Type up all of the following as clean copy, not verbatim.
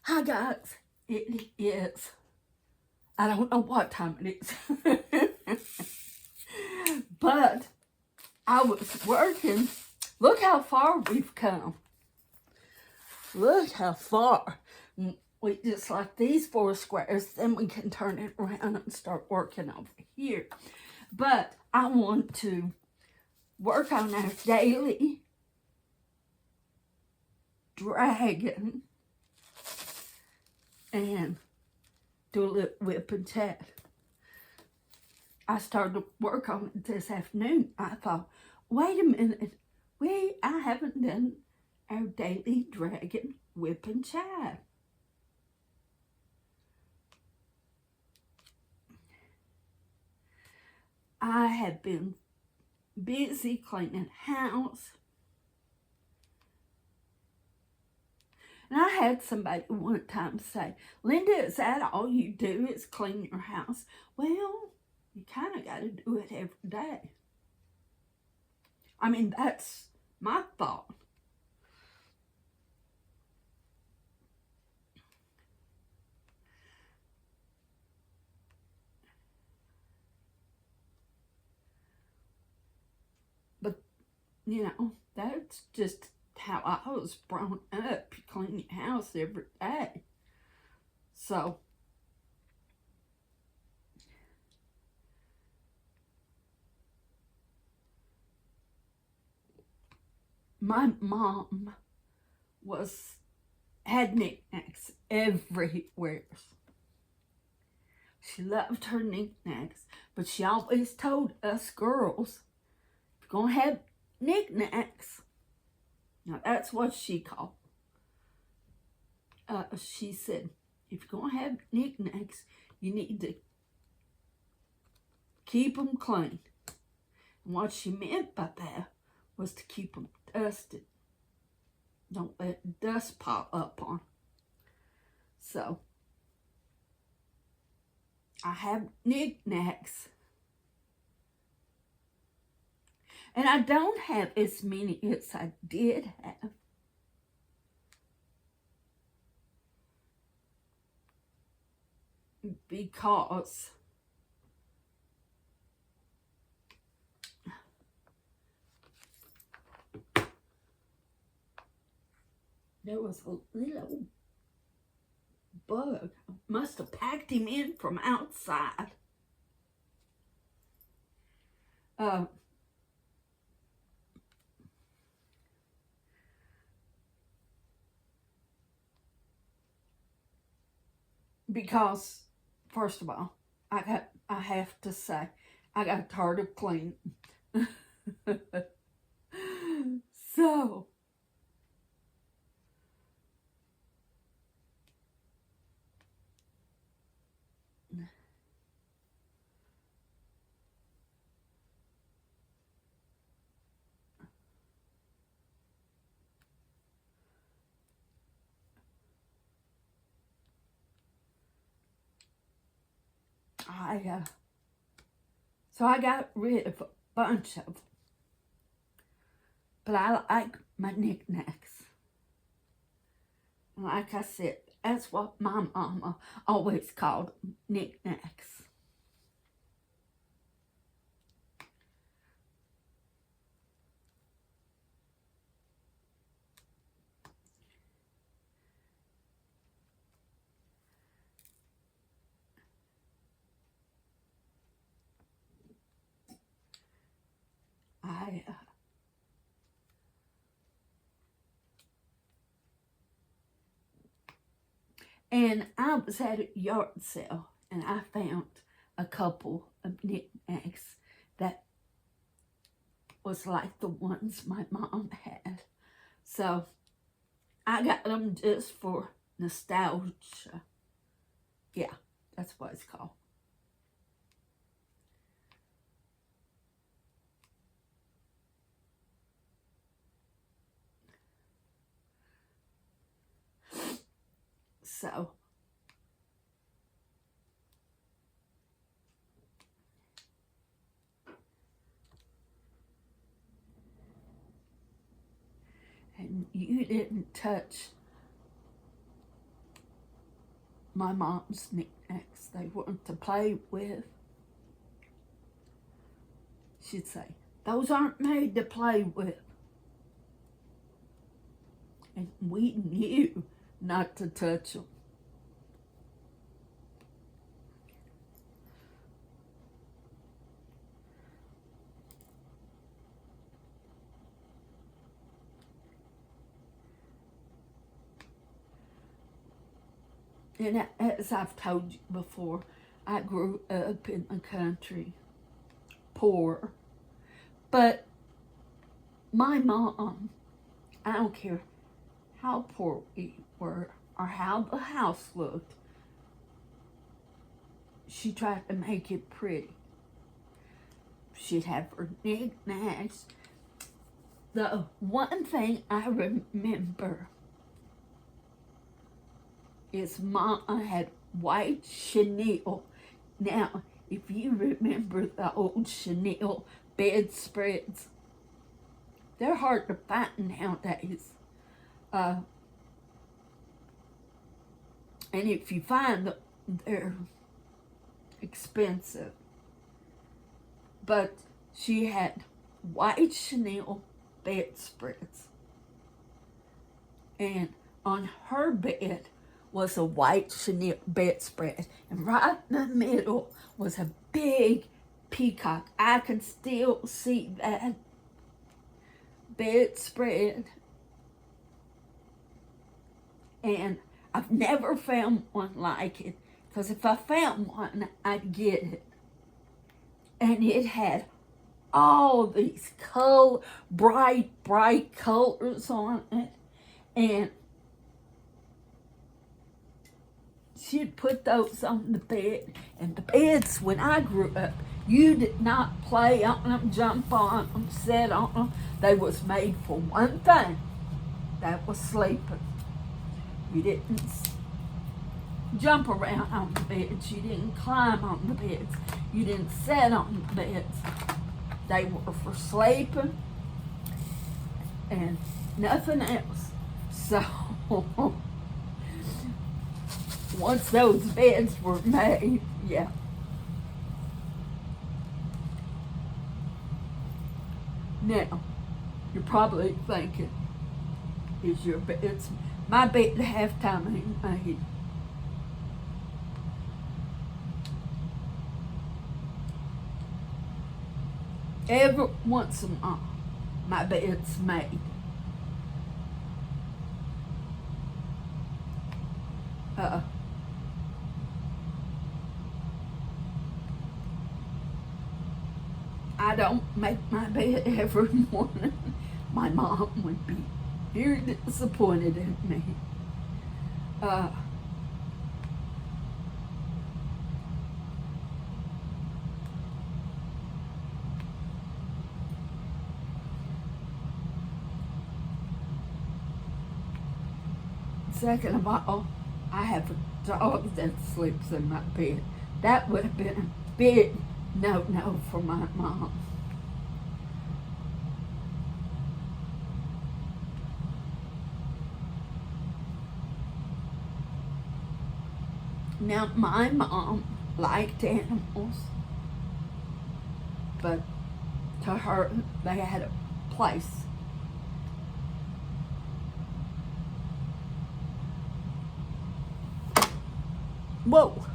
Hi guys, it is, I don't know what time it is, but I was working. Look how far we've come. Look how far. We just like these 4 squares, then we can turn it around and start working over here. But I want to work on our daily dragon and do a little whip and chat. I started work on it this afternoon. I thought, wait a minute, I haven't done our daily dragon whip and chat. I have been busy cleaning house. And I had somebody one time say, Linda, is that all you do is clean your house? Well, you kind of got to do it every day. I mean, that's my thought. But, that's just how I was brought up. You clean your house every day. So, my mom had knickknacks everywhere. She loved her knickknacks, but she always told us girls, if you're going to have knickknacks, now that's what she called. She said, if you're going to have knickknacks, you need to keep them clean. And what she meant by that was to keep them dusted. Don't let dust pop up on. So, I have knickknacks. And I don't have as many as I did have. Because there was a little bug. Must have packed him in from outside. Because, first of all, I have to say, I got tired of cleaning. So, I got rid of a bunch of them. But I like my knickknacks. Like I said, that's what my mama always called knickknacks. And I was at a yard sale and I found a couple of knickknacks that was like the ones my mom had. So I got them just for nostalgia. Yeah, that's what it's called. So, and you didn't touch my mom's knickknacks. They weren't to play with. She'd say, those aren't made to play with. And we knew not to touch them. And as I've told you before, I grew up in the country, poor. But my mom, I don't care how poor we were or how the house looked, she tried to make it pretty. She'd have her knickknacks. The one thing I remember is Mom had white chenille. Now, if you remember the old chenille bedspreads, they're hard to find nowadays. And if you find them, they're expensive. But she had white chenille bedspreads. And on her bed was a white chenille bedspread. And right in the middle was a big peacock. I can still see that bedspread. And I've never found one like it, because if I found one, I'd get it. And it had all these bright colors on it. And she'd put those on the bed. And the beds, when I grew up, you did not play on them, jump on them, sit on them. They was made for one thing. That was sleeping. You didn't jump around on the beds. You didn't climb on the beds. You didn't sit on the beds. They were for sleeping and nothing else. So once those beds were made, yeah. Now, you're probably thinking, is your bed, it's my bed at halftime ain't made. Every once in a while, my bed's made. I don't make my bed every morning. My mom would be very disappointed in me. Second of all, I have a dog that sleeps in my bed. That would have been a big no for my mom. Now, my mom liked animals, but to her, they had a place. Whoa!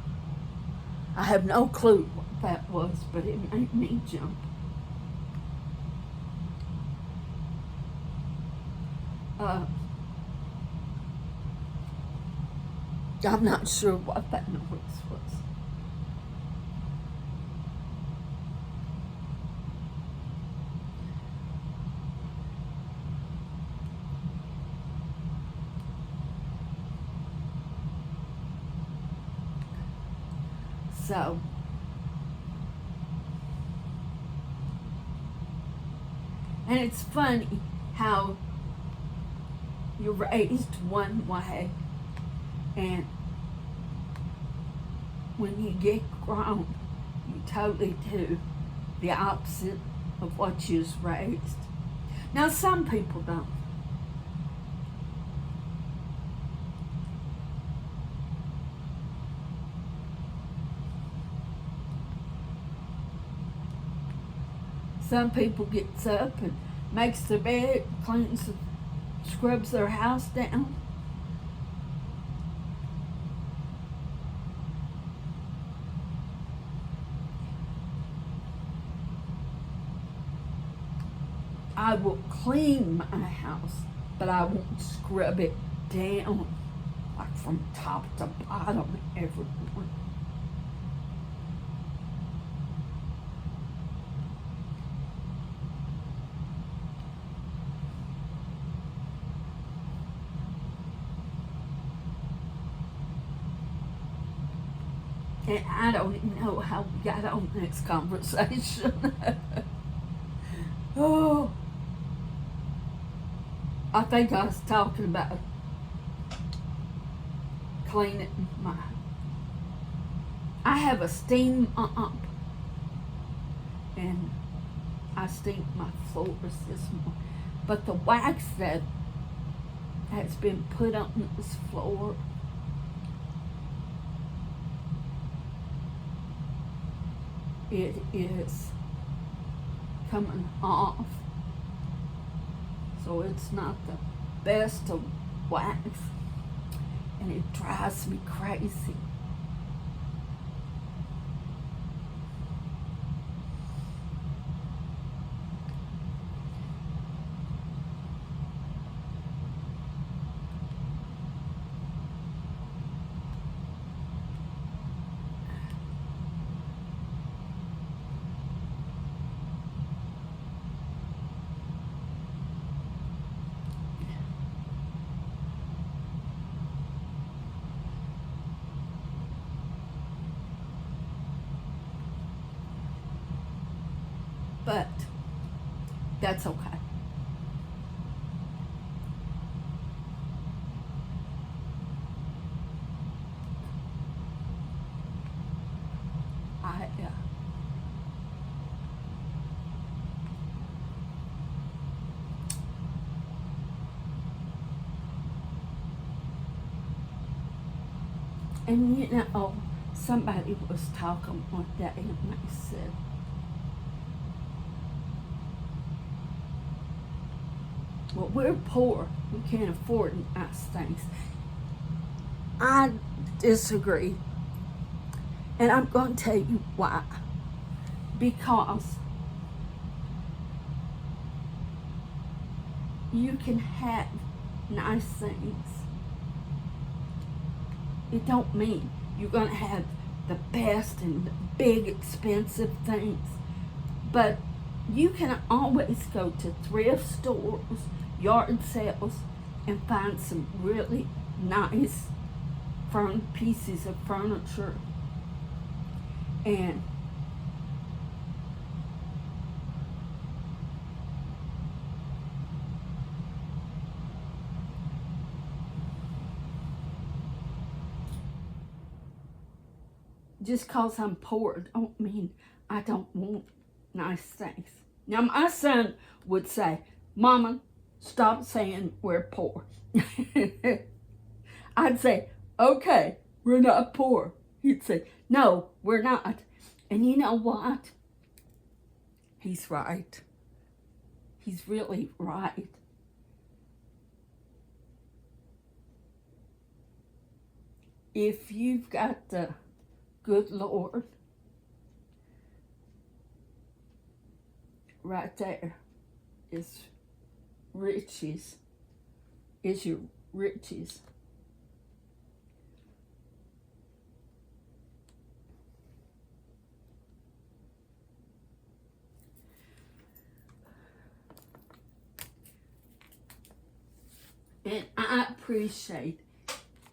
I have no clue what that was, but it made me jump. I'm not sure what that noise was. So, and it's funny how you're raised one way, and when you get grown, you totally do the opposite of what you was raised. Now, some people don't. Some people gets up and makes their bed, cleans, scrubs their house down. I will clean my house, but I won't scrub it down, like from top to bottom every morning. And I don't even know how we got on this conversation. Oh, I think I was talking about cleaning my. I have a steam mop, and I steamed my floors this morning. But the wax that has been put on this floor, it is coming off. So it's not the best of wax, and it drives me crazy. But that's okay. I and you know, somebody was talking one day and they said, well, we're poor. We can't afford nice things. I disagree. And I'm going to tell you why. Because you can have nice things. It don't mean you're going to have the best and the big expensive things. But you can always go to thrift stores, yard sales, and find some really nice pieces of furniture. And just because I'm poor don't mean I don't want nice things. Now, my son would say, Mama, stop saying we're poor. I'd say, okay, we're not poor. He'd say, no, we're not. And you know what? He's right. He's really right. If you've got the good Lord, right there is riches, is your riches. And I appreciate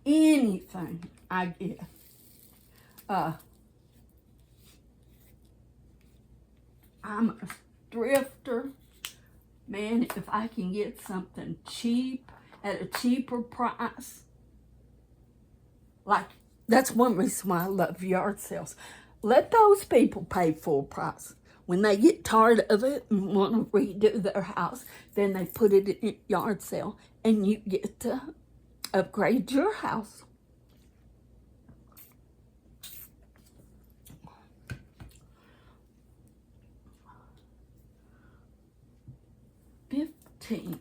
anything I get. I'm a thrifter. Man, if I can get something cheap at a cheaper price, like, that's one reason why I love yard sales. Let those people pay full price. When they get tired of it and want to redo their house, then they put it in a yard sale and you get to upgrade your house. 18.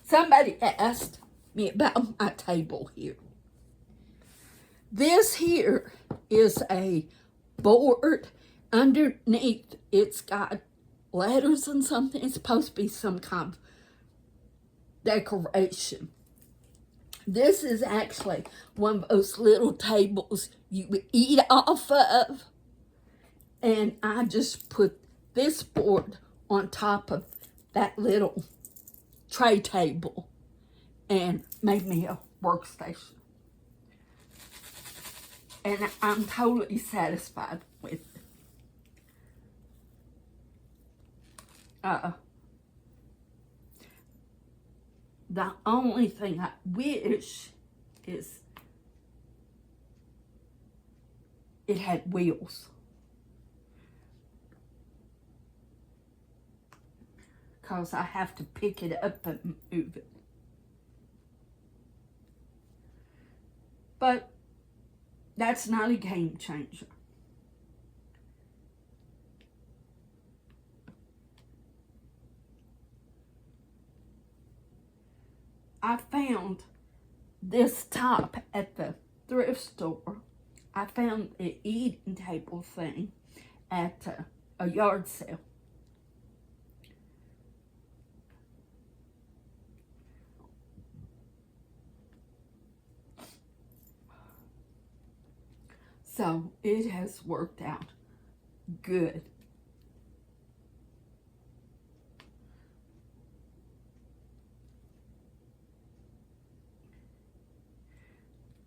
Somebody asked me about my table here. This here is a board. Underneath, it's got letters and something. It's supposed to be some kind of decoration. This is actually one of those little tables you would eat off of. And I just put this board on top of that little tray table and made me a workstation. And I'm totally satisfied with it. The only thing I wish is it had wheels. Because I have to pick it up and move it. But that's not a game changer. I found this top at the thrift store. I found the eating table thing at a yard sale. So it has worked out good.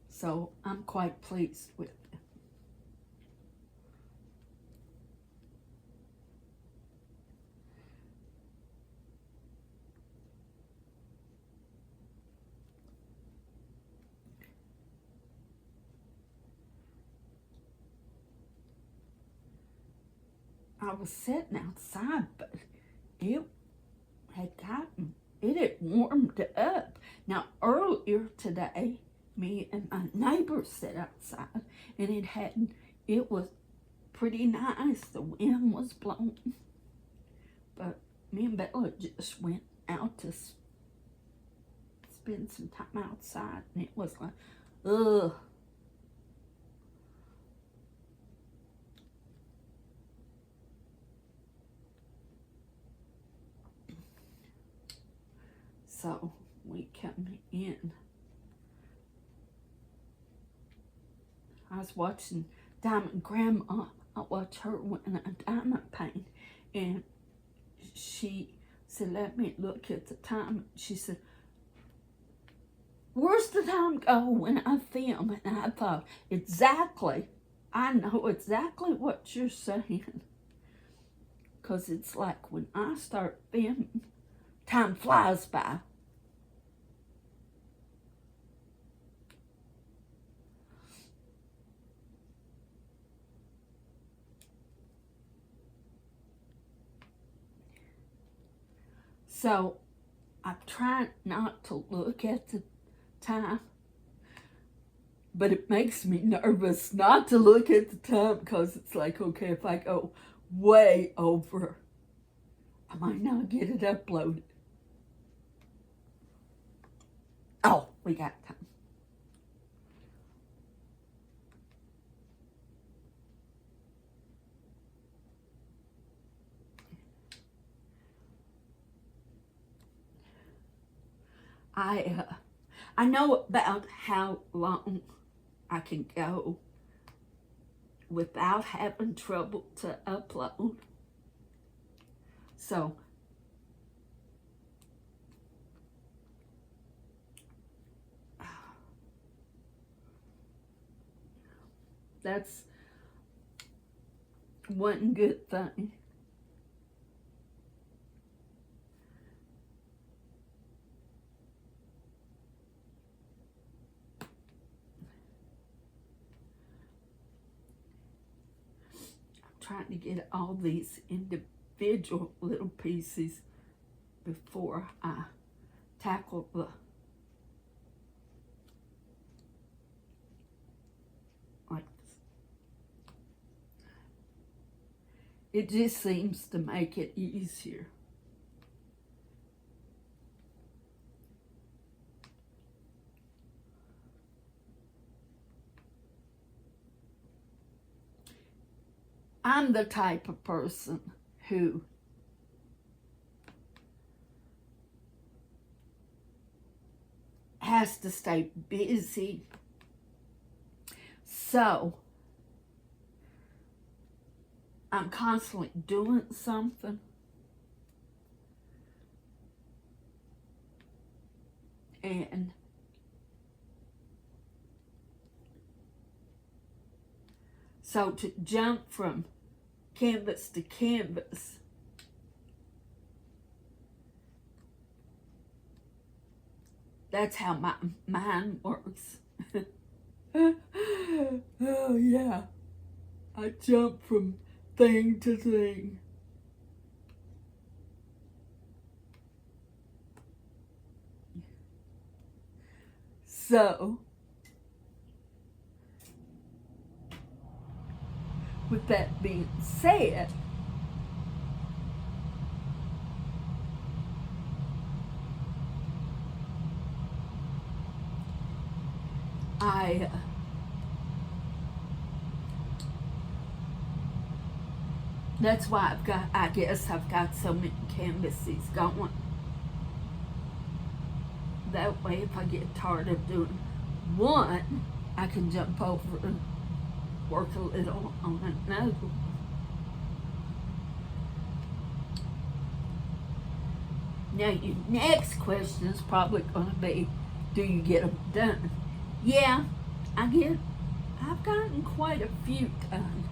So I'm quite pleased with it. I was sitting outside, but it had warmed up. Now, earlier today, me and my neighbor sat outside, and it was pretty nice. The wind was blowing. But me and Bella just went out to spend some time outside, and it was like, ugh. So we come in. I was watching Diamond Grandma. I watched her win a diamond paint, and she said, "Let me look at the time." She said, "Where's the time go when I film?" And I thought, exactly. I know exactly what you're saying. Because it's like when I start filming, time flies by. So I'm trying not to look at the time, but it makes me nervous not to look at the time, because it's like, okay, if I go way over, I might not get it uploaded. Oh, we got time. I know about how long I can go without having trouble to upload. So that's one good thing. Trying to get all these individual little pieces before I tackle It just seems to make it easier. I'm the type of person who has to stay busy. So I'm constantly doing something. And so to jump from canvas to canvas, that's how my mind works. Oh yeah, I jump from thing to thing. So, with that being said, that's why I guess I've got so many canvases going. That way, if I get tired of doing one, I can jump over and work a little on another. Now, your next question is probably going to be, do you get them done? Yeah, I've gotten quite a few done.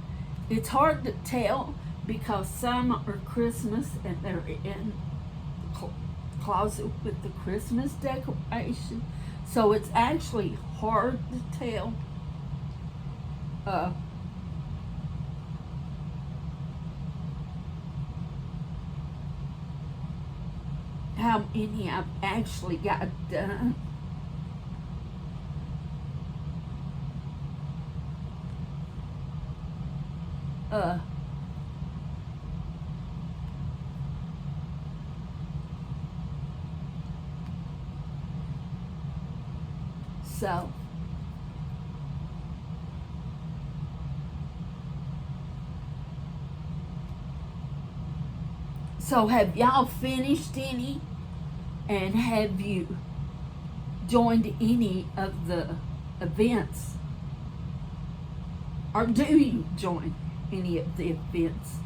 It's hard to tell because some are Christmas and they're in the closet with the Christmas decoration. So it's actually hard to tell. How many I've actually got done. So have y'all finished any? And have you joined any of the events? Or do you join any of the events?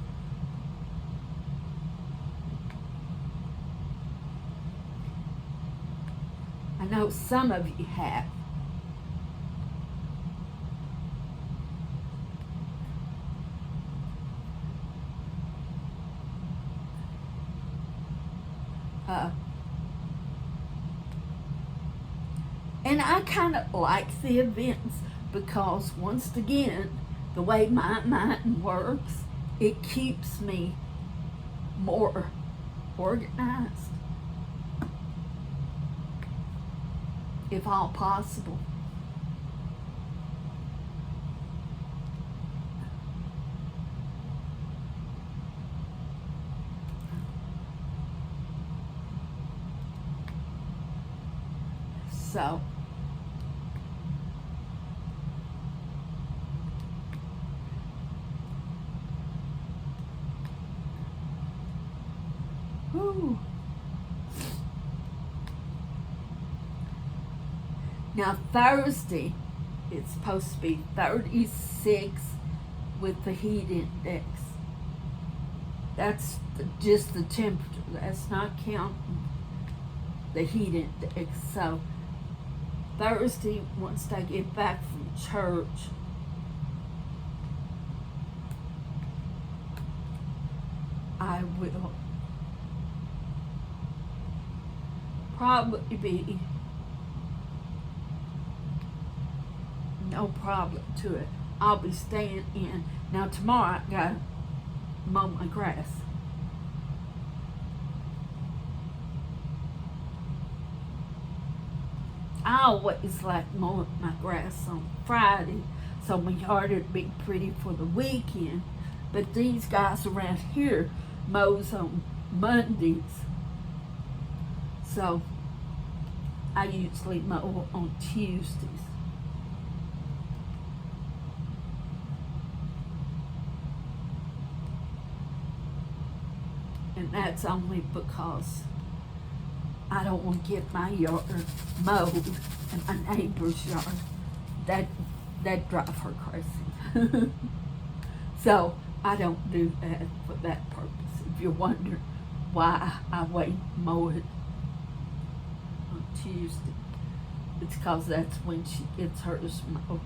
I know some of you have. And I kind of like the events because, once again, the way my mind works, it keeps me more organized, if all possible. So, whew. Now Thursday, it's supposed to be 36 with the heat index. That's just the temperature. That's not counting the heat index. So Thursday, once I get back from church, I will probably be no problem to it. I'll be staying in. Now tomorrow I gotta mow my grass. I always like mowing my grass on Friday, so my yard would be pretty for the weekend. But these guys around here mows on Mondays. So I usually mow on Tuesdays. And that's only because I don't want to get my yard mowed and my neighbor's yard. That drive her crazy. So I don't do that for that purpose. If you're wondering why I wait mow it on Tuesday, it's because that's when she gets hers mowed.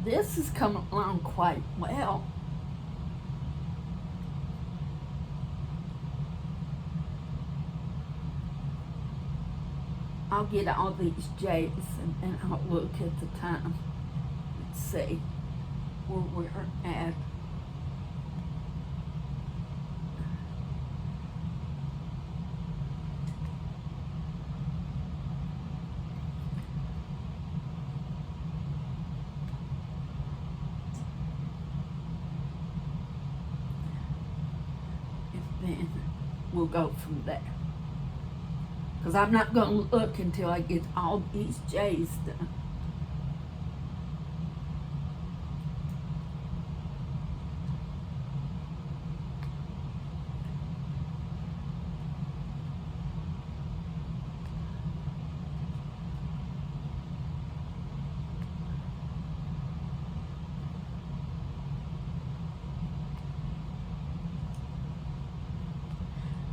This is coming along quite well. I'll get all these J's and I'll look at the time and see where we're at. Then we'll go from there. Because I'm not going to look until I get all these J's done.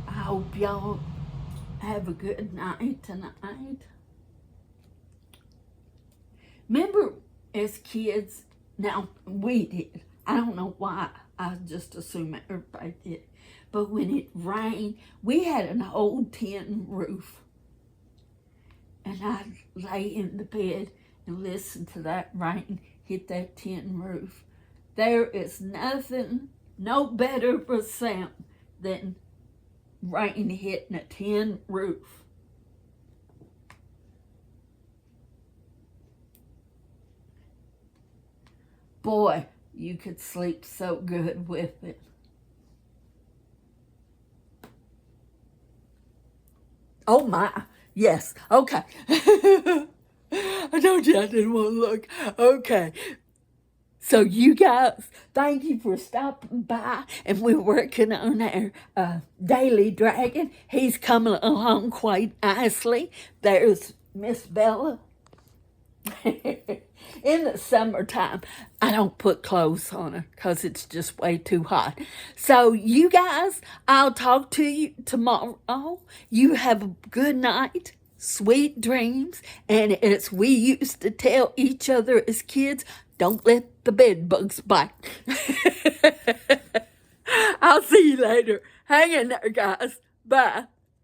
I hope y'all have a good night tonight. Remember, as kids, now we did. I don't know why. I just assume everybody did. But when it rained, we had an old tin roof. And I'd lay in the bed and listen to that rain hit that tin roof. There is nothing, no better of a sound than rain hitting a tin roof. Boy, you could sleep so good with it. Oh my, yes, okay. I told you I didn't want to look. Okay. So you guys, thank you for stopping by, and we're working on our Daily Dragon. He's coming along quite nicely. There's Miss Bella. In the summertime, I don't put clothes on her because it's just way too hot. So you guys, I'll talk to you tomorrow. You have a good night, sweet dreams, and as we used to tell each other as kids, don't let the bed bugs bite. I'll see you later. Hang in there, guys. Bye.